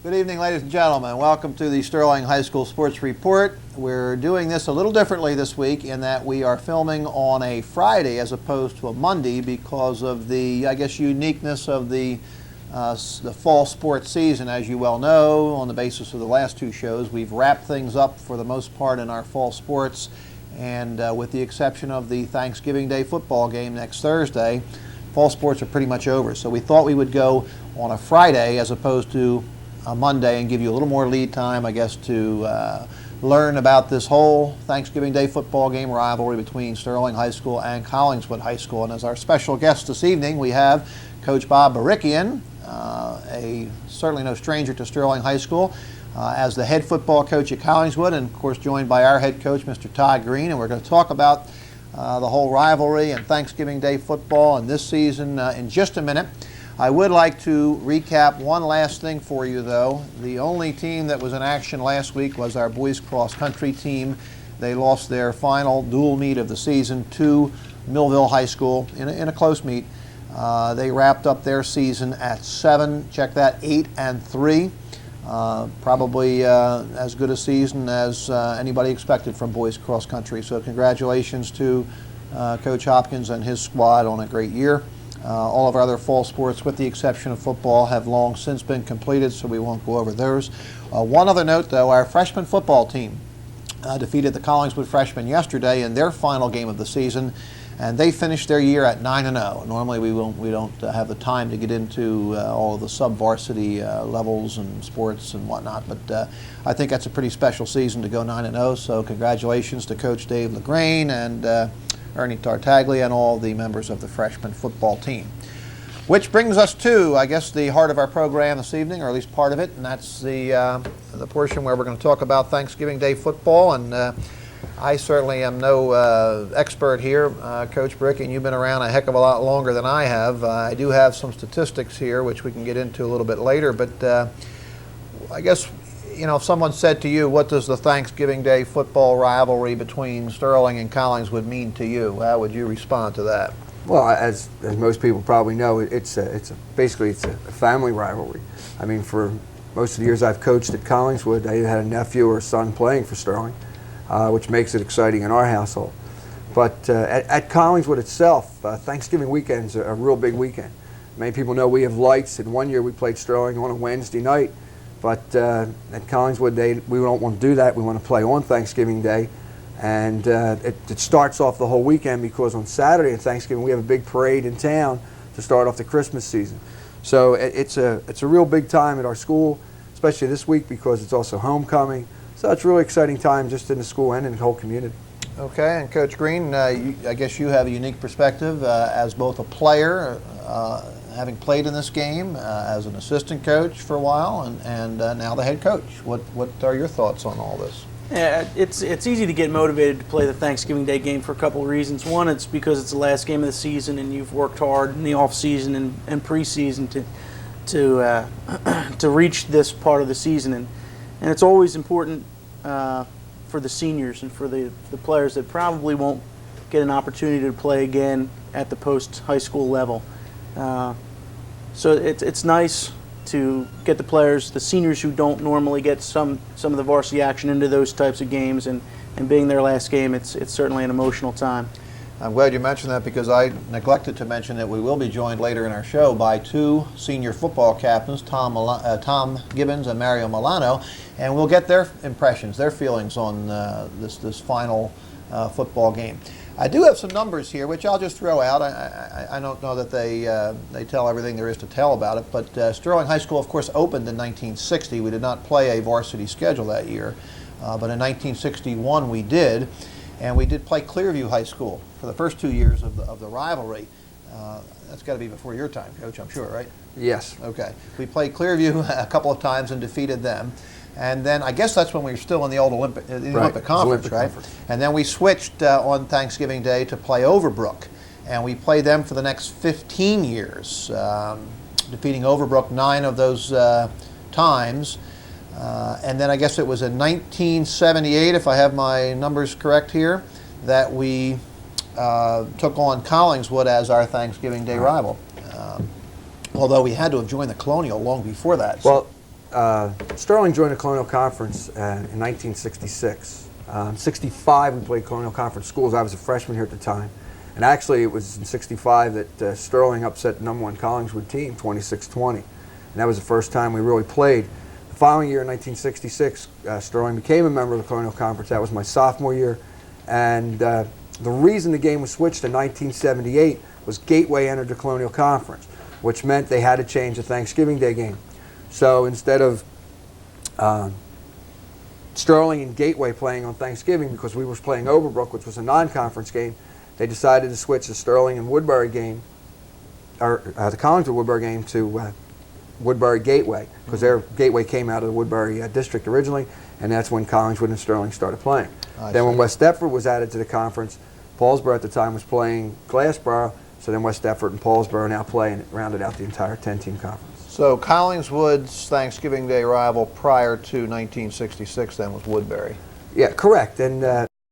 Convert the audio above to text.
Good evening, ladies and gentlemen. Welcome to the Sterling High School Sports Report. We're doing this a little differently this week in that we are filming on a Friday as opposed to a Monday because of the, I guess, uniqueness of the fall sports season. As you well know, on the basis of the last two shows, we've wrapped things up for the most part in our fall sports, and with the exception of the Thanksgiving Day football game next Thursday, fall sports are pretty much over. So we thought we would go on a Friday as opposed to a Monday and give you a little more lead time, I guess, to learn about this whole Thanksgiving Day football game rivalry between Sterling High School and Collingswood High School. And as our special guest this evening, we have Coach Bob Barikian, certainly no stranger to Sterling High School, as the head football coach at Collingswood, and of course joined by our head coach, Mr. Todd Green. And we're going to talk about the whole rivalry and Thanksgiving Day football and this season in just a minute. I would like to recap one last thing for you, though. The only team that was in action last week was our boys cross country team. They lost their final dual meet of the season to Millville High School in a close meet. They wrapped up their season at 8-3. Probably as good a season as anybody expected from boys cross country. So congratulations to Coach Hopkins and his squad on a great year. All of our other fall sports, with the exception of football, have long since been completed, so we won't go over those. One other note, though, our freshman football team defeated the Collingswood freshmen yesterday in their final game of the season, and they finished their year at 9-0. Normally, we don't have the time to get into all of the sub-varsity levels and sports and whatnot, but I think that's a pretty special season to go 9-0. So congratulations to Coach Dave LaGrain and Ernie Tartaglia and all the members of the freshman football team. Which brings us to, I guess, the heart of our program this evening, or at least part of it, and that's the portion where we're going to talk about Thanksgiving Day football. And I certainly am no expert here. Coach Brick, and you've been around a heck of a lot longer than I have. I do have some statistics here, which we can get into a little bit later, but I guess, you know, if someone said to you, what does the Thanksgiving Day football rivalry between Sterling and Collingswood mean to you, how would you respond to that? Well, as most people probably know, basically it's a family rivalry. I mean, for most of the years I've coached at Collingswood, I either had a nephew or a son playing for Sterling, which makes it exciting in our household. But at Collingswood itself, Thanksgiving weekend's a real big weekend. Many people know we have lights, and one year we played Sterling on a Wednesday night. But at Collingswood, we don't want to do that. We want to play on Thanksgiving Day. And it starts off the whole weekend because on Saturday at Thanksgiving, we have a big parade in town to start off the Christmas season. So it's a real big time at our school, especially this week because it's also homecoming. So it's a really exciting time just in the school and in the whole community. Okay, and Coach Green, I guess you have a unique perspective as both a player, having played in this game, as an assistant coach for a while, and now the head coach. What are your thoughts on all this? Yeah, it's easy to get motivated to play the Thanksgiving Day game for a couple of reasons. One, it's because it's the last game of the season, and you've worked hard in the off season and preseason to reach this part of the season, and it's always important for the seniors and for the players that probably won't get an opportunity to play again at the post-high school level. So it's nice to get the players, the seniors who don't normally get some of the varsity action, into those types of games, and being their last game, it's certainly an emotional time. I'm glad you mentioned that because I neglected to mention that we will be joined later in our show by two senior football captains, Tom Gibbons and Mario Milano, and we'll get their impressions, their feelings on this final football game. I do have some numbers here, which I'll just throw out. I don't know that they tell everything there is to tell about it, but Sterling High School, of course, opened in 1960. We did not play a varsity schedule that year, but in 1961 we did, and we did play Clearview High School for the first 2 years of the rivalry. That's got to be before your time, Coach, I'm sure, right? Yes. Okay. We played Clearview a couple of times and defeated them. And then I guess that's when we were still in the old Olympic Conference, right? And then we switched on Thanksgiving Day to play Overbrook. And we played them for the next 15 years, defeating Overbrook 9 of those times. And then I guess it was in 1978, if I have my numbers correct here, that we took on Collingswood as our Thanksgiving Day rival. Although we had to have joined the Colonial long before that. Well, Sterling joined the Colonial Conference in 1966. 65, we played Colonial Conference schools. I was a freshman here at the time. And actually, it was in 65 that Sterling upset the #1 Collingswood team, 26-20. And that was the first time we really played. The following year, in 1966, Sterling became a member of the Colonial Conference. That was my sophomore year. And the reason the game was switched in 1978 was Gateway entered the Colonial Conference, which meant they had to change the Thanksgiving Day game. So instead of Sterling and Gateway playing on Thanksgiving, because we were playing Overbrook, which was a non-conference game, they decided to switch the Sterling and Woodbury game, or the Collingswood Woodbury game, to Woodbury Gateway, because their Gateway came out of the Woodbury district originally, and that's when Collingswood and Sterling started playing. Then when West Deptford was added to the conference, Paulsboro at the time was playing Glassboro, so then West Deptford and Paulsboro now play, and it rounded out the entire 10-team conference. So Collingswood's Thanksgiving Day rival prior to 1966 then was Woodbury. Yeah, correct. And